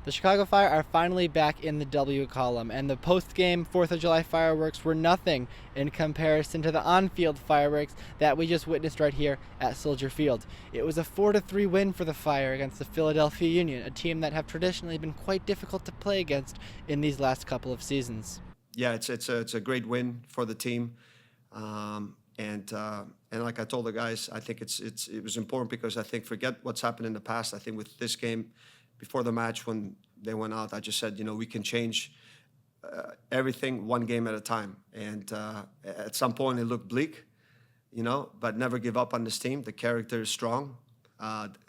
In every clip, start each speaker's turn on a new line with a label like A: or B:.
A: The Chicago Fire are finally back in the W column, and the post-game 4th of July fireworks were nothing in comparison to the on-field fireworks that we just witnessed right here at Soldier Field. It was a 4-3 win for the Fire against the Philadelphia Union, a team that have traditionally been quite difficult to play against in these last couple of seasons.
B: Yeah, it's a great win for the team, and like I told the guys, I think it was important because I think forget what's happened in the past. I think with this game, before the match when they went out, I just said, we can change everything one game at a time. And at some point it looked bleak, but never give up on this team. The character is strong,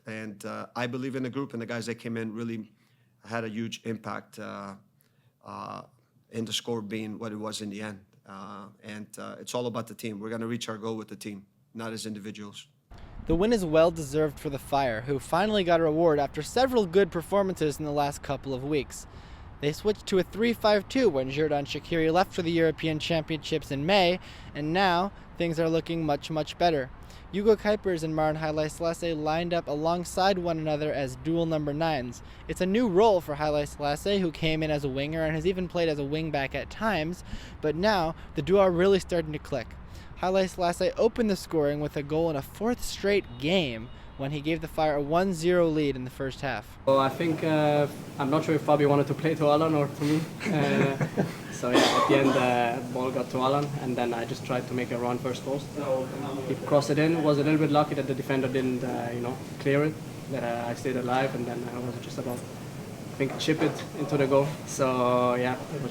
B: and I believe in the group, and the guys that came in really had a huge impact in the score being what it was in the end. And it's all about the team. We're going to reach our goal with the team, not as individuals.
A: The win is well-deserved for the Fire, who finally got a reward after several good performances in the last couple of weeks. They switched to a 3-5-2 when Xherdan Shaqiri left for the European Championships in May, and now things are looking much, much better. Hugo Kuipers and Maren Haile-Selassie lined up alongside one another as dual number 9s. It's a new role for Haile-Selassie, who came in as a winger and has even played as a wingback at times, but now the duo are really starting to click. Haile-Selassie opened the scoring with a goal in a 4th straight game when he gave the Fire a 1-0 lead in the first half.
C: Well, I think, I'm not sure if Fabian wanted to play to Alan or to me. So yeah, at the end the ball got to Alan, and then I just tried to make a run first post. He crossed it in, was a little bit lucky that the defender didn't clear it, that I stayed alive, and then I was just about, I think, chip it into the goal. So yeah, it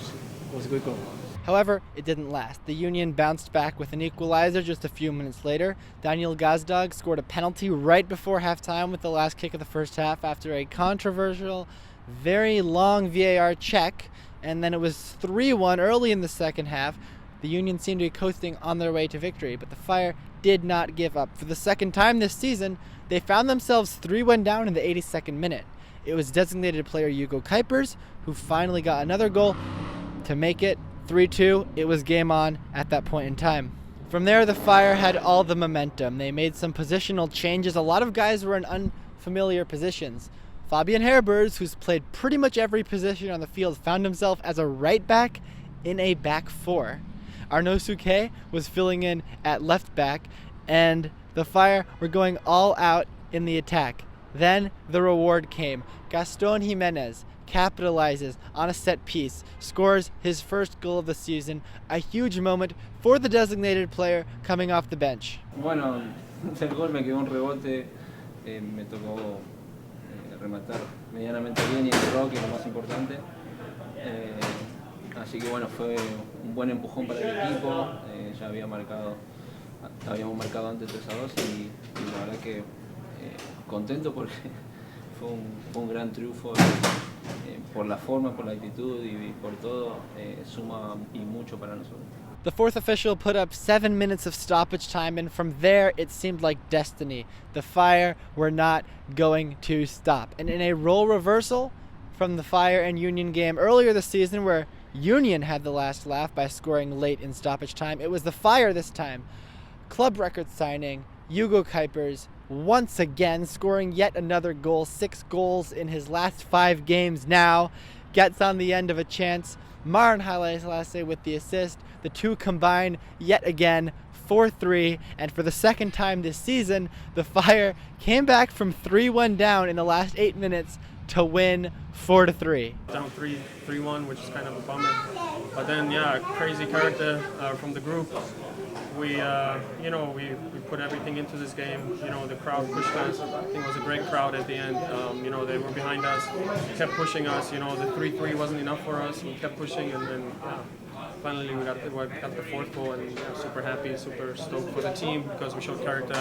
C: was a good goal.
A: However, it didn't last. The Union bounced back with an equalizer just a few minutes later. Daniel Gazdag scored a penalty right before halftime with the last kick of the first half after a controversial, very long VAR check, and then it was 3-1 early in the second half. The Union seemed to be coasting on their way to victory, but the Fire did not give up. For the second time this season, they found themselves 3-1 down in the 82nd minute. It was designated player Hugo Kuipers who finally got another goal to make it 3-2. It was game on at that point in time. From there, the Fire had all the momentum. They made some positional changes. A lot of guys were in unfamiliar positions. Fabian Herbers, who's played pretty much every position on the field, found himself as a right back in a back four. Arnaud Souquet was filling in at left back, and the Fire were going all out in the attack. Then the reward came. Gastón Giménez capitalizes on a set piece, scores his first goal of the season, a huge moment for the designated player coming off the bench.
D: Bueno, el gol me quedó un rebote, me tocó rematar medianamente bien y el rock, que es lo más importante. Así que bueno, fue un buen empujón para el equipo. Ya habíamos marcado antes 3-2 y la verdad que contento porque fue un gran triunfo. Por la forma, por la actitud y por todo, suma y mucho para nosotros.
A: The fourth official put up 7 minutes of stoppage time, and from there it seemed like destiny. The Fire were not going to stop. And in a role reversal from the Fire and Union game earlier this season, where Union had the last laugh by scoring late in stoppage time, it was the Fire this time. Club record signing, Hugo Kuipers, once again scoring yet another goal, 6 goals in his last 5 games now, gets on the end of a chance. Maren Haile-Selassie with the assist. The two combine yet again, 4-3, and for the second time this season, the Fire came back from 3-1 down in the last 8 minutes to win 4-3.
E: Down 3-1, which is kind of a bummer. But then, yeah, crazy character from the group. We put everything into this game. The crowd pushed us. I think it was a great crowd at the end. They were behind us, kept pushing us. The 3-3 wasn't enough for us. We kept pushing, and then finally we got the fourth goal, and super happy, super stoked for the team because we showed character,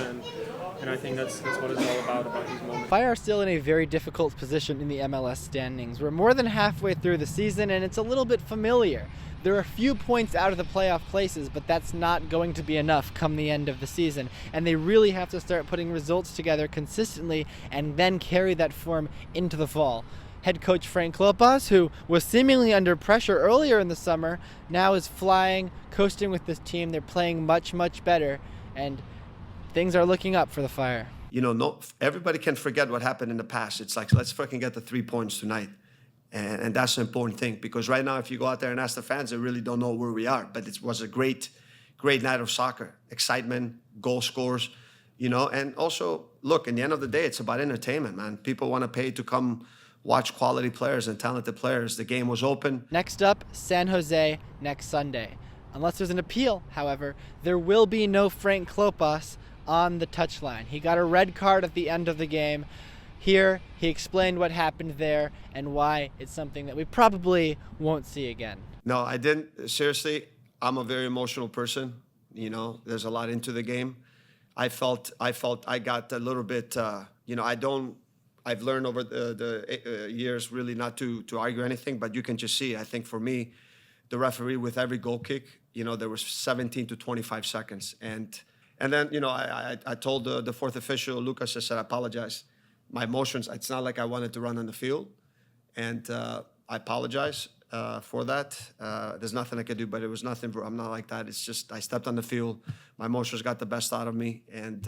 E: and I think that's what it's all about these moments.
A: Fire are still in a very difficult position in the MLS standings. We're more than halfway through the season, and it's a little bit familiar. There are a few points out of the playoff places, but that's not going to be enough come the end of the season. And they really have to start putting results together consistently and then carry that form into the fall. Head coach Frank Klopas, who was seemingly under pressure earlier in the summer, now is flying, coasting with this team. They're playing much, much better, and things are looking up for the Fire.
B: Everybody can forget what happened in the past. It's like, let's fucking get the 3 points tonight. And that's the important thing, because right now, if you go out there and ask the fans, they really don't know where we are. But it was a great night of soccer. Excitement, goal scores, and also, look, in the end of the day, it's about entertainment, man. People want to pay to come watch quality players and talented players. The game was open.
A: Next up, San Jose next Sunday. Unless there's an appeal, however, there will be no Frank Klopas on the touchline. He got a red card at the end of the game. Here, he explained what happened there and why it's something that we probably won't see again.
B: No, I didn't. Seriously, I'm a very emotional person. There's a lot into the game. I felt I got a little bit, I've learned over the years really not to argue anything, but you can just see, I think for me, the referee with every goal kick, there was 17 to 25 seconds. And then, I told the fourth official, Lucas, I said, I apologize. My emotions, it's not like I wanted to run on the field. And I apologize for that. There's nothing I could do, but it was nothing, bro. I'm not like that. It's just I stepped on the field. My emotions got the best out of me. And,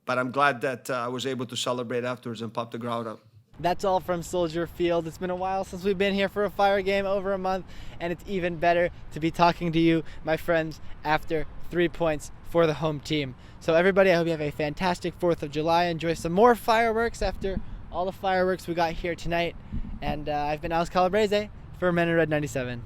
B: but I'm glad that I was able to celebrate afterwards and pop the crowd up.
A: That's all from Soldier Field. It's been a while since we've been here for a Fire game, over a month, and it's even better to be talking to you, my friends, after 3 points for the home team. So everybody, I hope you have a fantastic 4th of July. Enjoy some more fireworks after all the fireworks we got here tonight. And I've been Alex Calabrese for Men in Red 97.